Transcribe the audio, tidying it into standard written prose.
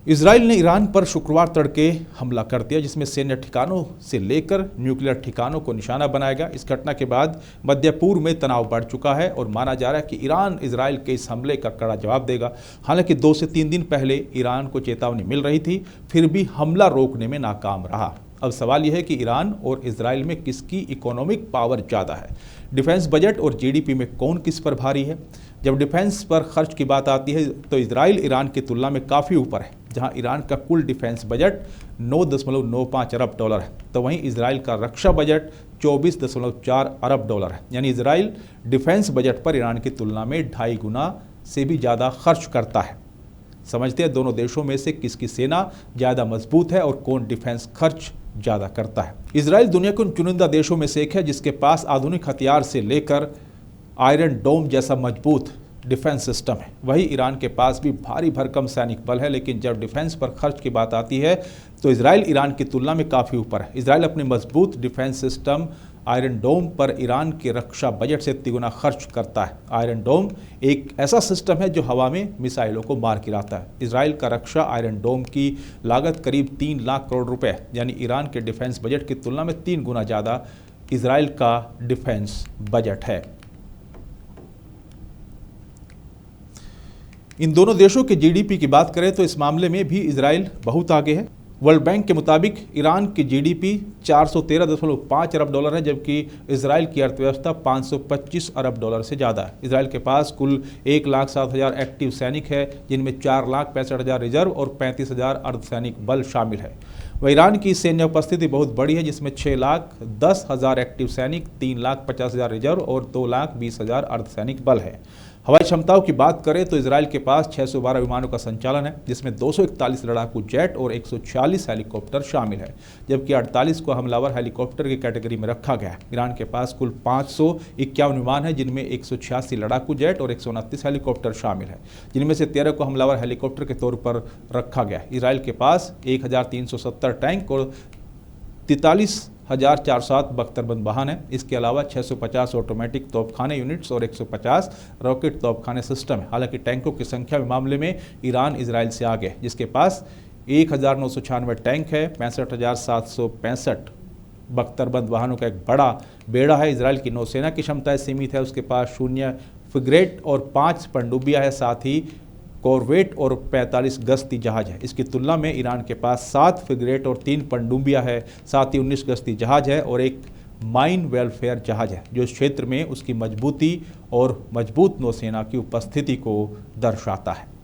Israel ने Iran पर शुक्रवार तड़के हमला कर दिया, जिसमें सैन्य ठिकानों से लेकर न्यूक्लियर ठिकानों को निशाना बनाया गया। इस घटना के बाद मध्य पूर्व में तनाव बढ़ चुका है और माना जा रहा है कि ईरान इजराइल के इस हमले का कड़ा जवाब देगा। हालांकि 2 से 3 दिन पहले ईरान को चेतावनी मिल रही थी, फिर भी हमला रोकने में नाकाम रहा। अब सवाल यह है कि ईरान और इजराइल में किसकी इकोनॉमिक पावर ज़्यादा है। डिफेंस बजट और जीडीपी में कौन किस पर भारी है। जब डिफेंस पर खर्च की बात आती है तो इजराइल ईरान की तुलना में काफ़ी ऊपर है। जहां ईरान का कुल डिफेंस बजट 9.95 अरब डॉलर है, तो वहीं इजराइल का रक्षा बजट 24.4 अरब डॉलर है। यानी इजराइल डिफेंस बजट पर ईरान की तुलना में 2.5 गुना से भी ज़्यादा खर्च करता है। समझते हैं दोनों देशों में से किसकी सेना ज़्यादा मजबूत है और कौन डिफेंस खर्च ज़्यादा करता है। इजराइल दुनिया के उन चुनिंदा देशों में से एक है जिसके पास आधुनिक हथियार से लेकर आयरन डोम जैसा मजबूत डिफेंस सिस्टम है। वही ईरान के पास भी भारी भरकम सैनिक बल है, लेकिन जब डिफेंस पर खर्च की बात आती है तो इजराइल ईरान की तुलना में काफ़ी ऊपर है। इजराइल अपने मजबूत डिफेंस सिस्टम आयरन डोम पर ईरान के रक्षा बजट से 3 गुना खर्च करता है। आयरन डोम एक ऐसा सिस्टम है जो हवा में मिसाइलों को मार गिराता है। इजराइल का रक्षा आयरन डोम की लागत करीब 3 लाख करोड़ रुपए, यानी ईरान के डिफेंस बजट की तुलना में 3 गुना ज़्यादा इजराइल का डिफेंस बजट है। इन दोनों देशों के जीडीपी की बात करें तो इस मामले में भी इजराइल बहुत आगे है। वर्ल्ड बैंक के मुताबिक ईरान की जीडीपी 413.5 अरब डॉलर है, जबकि इजराइल की अर्थव्यवस्था 525 अरब डॉलर से ज़्यादा है। इजराइल के पास कुल 1,07,000 एक्टिव सैनिक है, जिनमें 4,65,000 रिजर्व और 35,000 अर्धसैनिक बल शामिल है। वह ईरान की सैन्य उपस्थिति बहुत बड़ी है, जिसमें 6,10,000 एक्टिव सैनिक, 3,50,000 रिजर्व और 2,20,000 अर्धसैनिक बल है। हवाई क्षमताओं की बात करें तो इजराइल के पास 612 विमानों का संचालन है, जिसमें 241 लड़ाकू जेट और 146 हेलीकॉप्टर शामिल है, जबकि 48 को हमलावर हेलीकॉप्टर की कैटेगरी में रखा गया है। ईरान के पास कुल 551 विमान है, जिनमें 186 लड़ाकू जेट और 129 हेलीकॉप्टर शामिल है, जिनमें से 13 को हमलावर हेलीकॉप्टर के तौर पर रखा गया है। इजराइल के पास 1370 टैंक और 43,407 बख्तरबंद वाहन है। इसके अलावा 650 ऑटोमेटिक तोपखाने यूनिट्स और 150 रॉकेट तोपखाने सिस्टम है। हालांकि टैंकों की संख्या के मामले में ईरान इजराइल से आगे है, जिसके पास 1,996 टैंक है, 65,765 बख्तरबंद वाहनों का एक बड़ा बेड़ा है। इजराइल की नौसेना की क्षमताएं सीमित है, उसके पास 0 फ्रिगेट और 5 पनडुब्बियां है, साथ ही कॉरवेट और 45 गश्ती जहाज है। इसकी तुलना में ईरान के पास 7 फ्रिगेट और 3 पनडुब्बियां है, साथ ही 19 गश्ती जहाज है और एक माइन वेलफेयर जहाज है, जो इस क्षेत्र में उसकी मजबूती और मजबूत नौसेना की उपस्थिति को दर्शाता है।